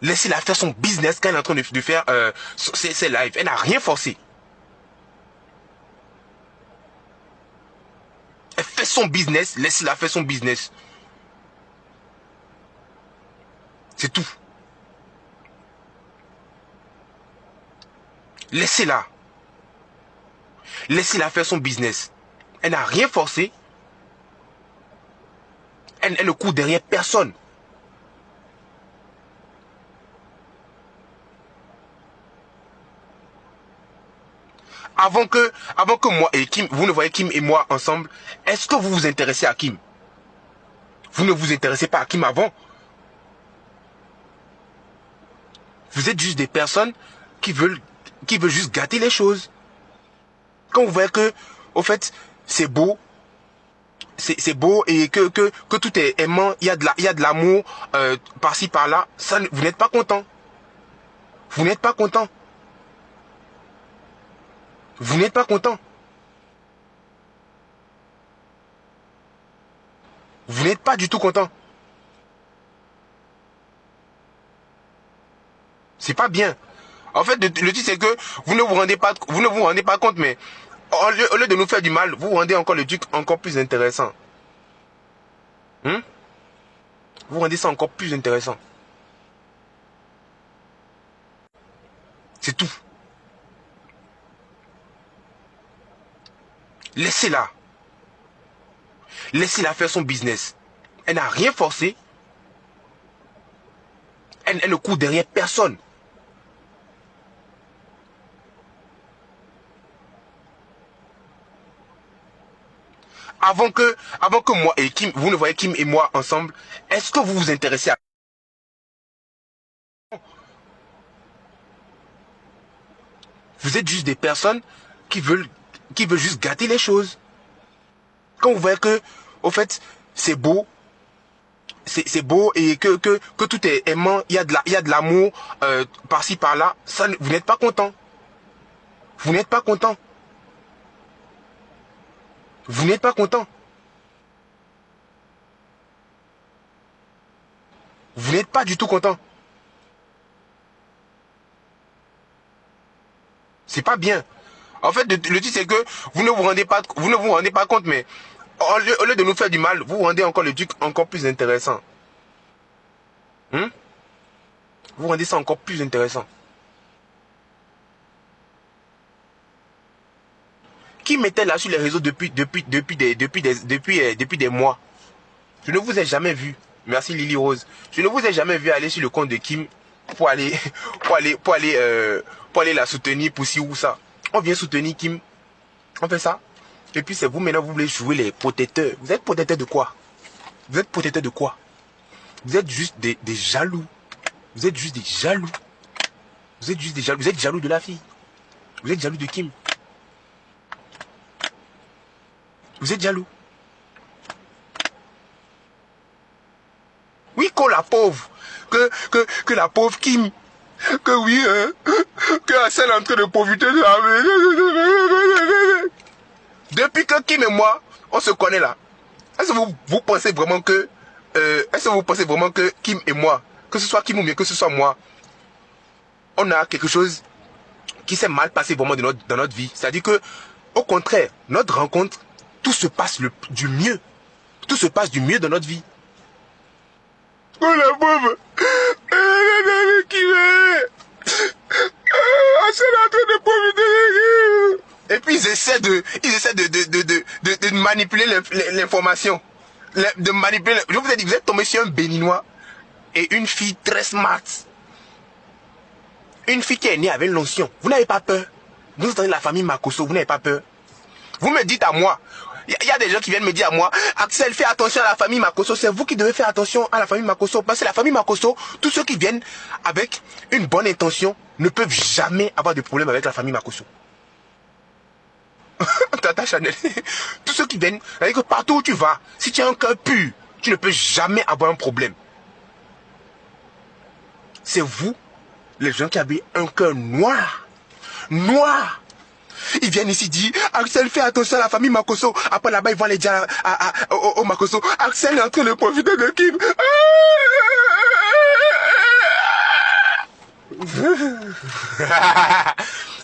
Laissez-la faire son business quand elle est en train de faire ses lives. Elle n'a rien forcé. Elle fait son business, laissez-la faire son business. C'est tout. Laissez-la. Laissez-la faire son business. Elle n'a rien forcé. Elle ne court derrière personne. Avant que moi et Kim, vous ne voyez Kim et moi ensemble, est-ce que vous vous intéressez à Kim? Vous ne vous intéressez pas à Kim avant? Vous êtes juste des personnes qui veulent juste gâter les choses. Quand vous voyez que, au fait, c'est beau, c'est beau et que tout est aimant, il y a de l'amour par-ci par-là, ça, vous n'êtes pas content. Vous n'êtes pas content. Vous n'êtes pas content. Vous n'êtes pas du tout content. C'est pas bien. En fait, le truc c'est que vous ne vous rendez pas compte, mais au lieu de nous faire du mal, vous rendez encore le truc encore plus intéressant. Vous rendez ça encore plus intéressant. C'est tout. Laissez-la. Laissez-la faire son business. Elle n'a rien forcé. Elle ne court derrière personne. Avant que moi et Kim, vous ne voyez Kim et moi ensemble, est-ce que vous vous intéressez à... Vous êtes juste des personnes qui veulent juste gâter les choses. Quand vous voyez que, au fait, c'est beau, c'est beau et que tout est aimant, il y a de l'amour par-ci par-là, ça, vous n'êtes pas content. Vous n'êtes pas content. Vous n'êtes pas content. Vous n'êtes pas du tout content. C'est pas bien. En fait, le truc c'est que vous ne vous rendez pas compte, mais au lieu de nous faire du mal, vous rendez encore le truc encore plus intéressant. Vous rendez ça encore plus intéressant. Qui m'était là sur les réseaux depuis des mois? Je ne vous ai jamais vu. Merci Lily Rose. Je ne vous ai jamais vu aller sur le compte de Kim pour aller la soutenir pour ci ou ça. On vient soutenir Kim. On fait ça. Et puis c'est vous maintenant, vous voulez jouer les protecteurs. Vous êtes protecteur de quoi? Vous êtes protecteur de quoi? Vous êtes juste des jaloux. Vous êtes juste des jaloux. Vous êtes juste des jaloux. Vous êtes jaloux de la fille. Vous êtes jaloux de Kim. Vous êtes jaloux. Oui, que la pauvre. Que la pauvre Kim. Que oui, que Axel est en train de profiter de la... Depuis que Kim et moi, on se connaît là. Est-ce que vous pensez vraiment que... Kim et moi, que ce soit Kim ou bien que ce soit moi, on a quelque chose qui s'est mal passé vraiment dans notre vie. C'est-à-dire que, au contraire, notre rencontre, tout se passe du mieux. Tout se passe du mieux dans notre vie. Oh la pauvre! Et puis ils essaient de manipuler l'information. De manipuler. Je vous ai dit, vous êtes tombé sur un béninois et une fille très smart. Une fille qui est née avec l'onction. Vous n'avez pas peur. Vous entendez la famille Makosso, vous n'avez pas peur. Vous me dites à moi, il y a des gens qui viennent me dire à moi, Axel, fais attention à la famille Makosso. C'est vous qui devez faire attention à la famille Makosso. Parce que la famille Makosso, tous ceux qui viennent avec une bonne intention ne peuvent jamais avoir de problème avec la famille Makosso. Tata Chanel, tous ceux qui viennent, c'est-à-dire que partout où tu vas, si tu as un cœur pur, tu ne peux jamais avoir un problème. C'est vous, les gens qui avez un cœur noir. Noir. Ils viennent ici dire, Axel, fais attention à la famille Makosso. Après là-bas, ils vont aller dire au Makosso, Axel est en train de profiter de Kim.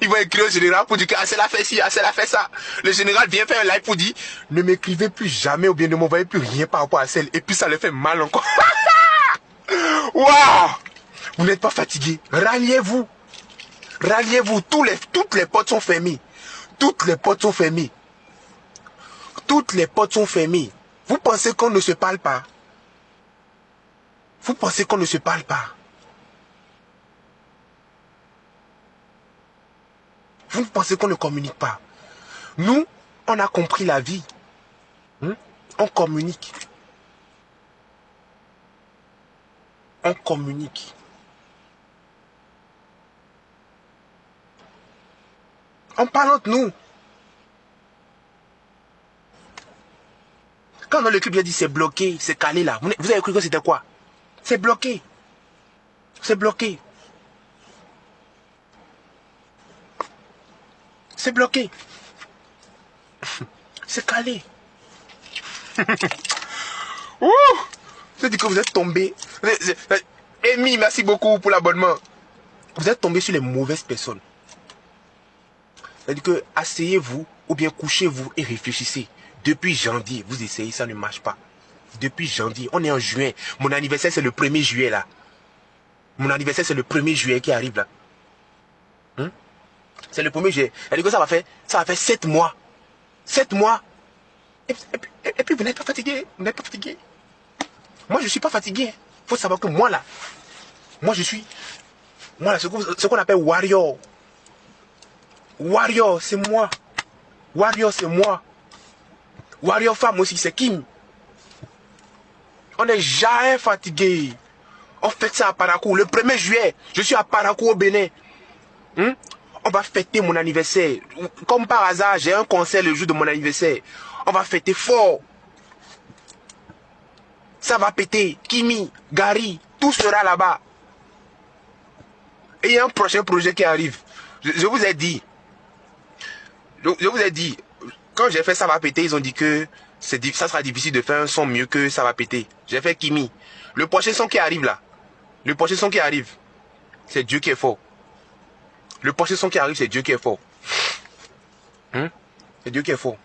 Ils vont écrire au général pour dire que elle a fait ci, elle a fait ça. Le général vient faire un live pour dire ne m'écrivez plus jamais ou bien ne m'envoyez plus rien par rapport à celle. Et puis ça le fait mal encore. Waouh! Vous n'êtes pas fatigué. Ralliez-vous. Ralliez-vous. Toutes les portes sont fermées. Toutes les portes sont fermées. Toutes les portes sont fermées. Vous pensez qu'on ne se parle pas? Vous pensez qu'on ne se parle pas? Vous pensez qu'on ne communique pas? Nous, on a compris la vie. On communique. On communique. On parle entre nous. Quand dans le clip, j'ai dit c'est bloqué, c'est calé là. Vous avez cru que c'était quoi? C'est bloqué. C'est bloqué. C'est bloqué. C'est calé. Ouh! Je dis que vous êtes tombé. Amy, merci beaucoup pour l'abonnement. Vous êtes tombé sur les mauvaises personnes. C'est-à-dire que asseyez-vous ou bien couchez-vous et réfléchissez. Depuis janvier, vous essayez, ça ne marche pas. Depuis janvier, on est en juin. Mon anniversaire, c'est le 1er juillet là. Mon anniversaire, c'est le 1er juillet qui arrive là. C'est le 1er juillet. C'est-à-dire que ça va faire 7 mois. 7 mois. Et puis vous n'êtes pas fatigué. Vous n'êtes pas fatigué. Moi, je ne suis pas fatigué. Il faut savoir que moi là, moi je suis, moi là, ce qu'on appelle warrior. Warrior, c'est moi. Warrior, c'est moi. Warrior femme aussi, c'est Kim. On n'est jamais fatigué. On fête ça à Parakou. Le 1er juillet, je suis à Parakou au Bénin. On va fêter mon anniversaire. Comme par hasard, j'ai un concert le jour de mon anniversaire. On va fêter fort. Ça va péter. Kimi, Gary, tout sera là-bas. Et il y a un prochain projet qui arrive. Je vous ai dit. Je vous ai dit. Quand j'ai fait ça va péter, ils ont dit que ça sera difficile de faire un son mieux que ça va péter. J'ai fait Kimi. Le prochain son qui arrive là. Le prochain son qui arrive. C'est Dieu qui est fort. Le prochain son qui arrive, c'est Dieu qui est fort. C'est Dieu qui est fort.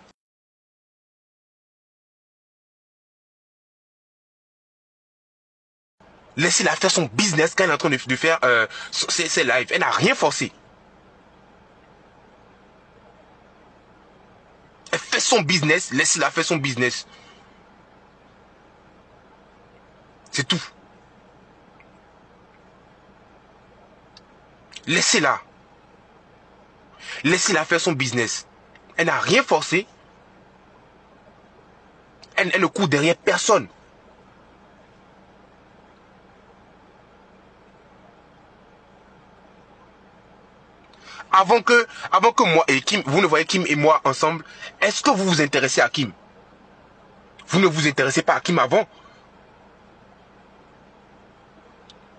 Laissez-la faire son business quand elle est en train de faire ses lives. Elle n'a rien forcé. Elle fait son business, laissez-la faire son business. C'est tout. Laissez-la. Laissez-la faire son business. Elle n'a rien forcé. Elle ne court derrière personne. Avant que moi et Kim, vous ne voyez Kim et moi ensemble, est-ce que vous vous intéressez à Kim? Vous ne vous intéressez pas à Kim avant?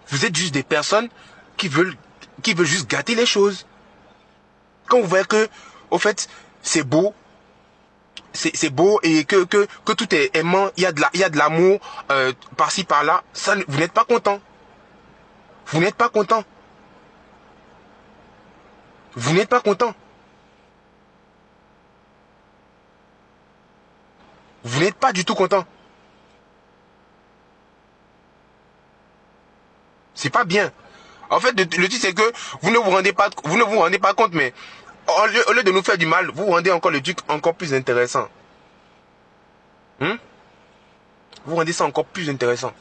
Vous êtes juste des personnes qui veulent juste gâter les choses. Quand vous voyez que, au fait, c'est beau, c'est beau et que tout est aimant, il y a de l'amour par-ci par-là, vous n'êtes pas content. Vous n'êtes pas content. Vous n'êtes pas content. Vous n'êtes pas du tout content. C'est pas bien. En fait, le truc c'est que vous ne vous rendez pas compte, mais au lieu de nous faire du mal, vous rendez encore le truc encore plus intéressant. Vous rendez ça encore plus intéressant.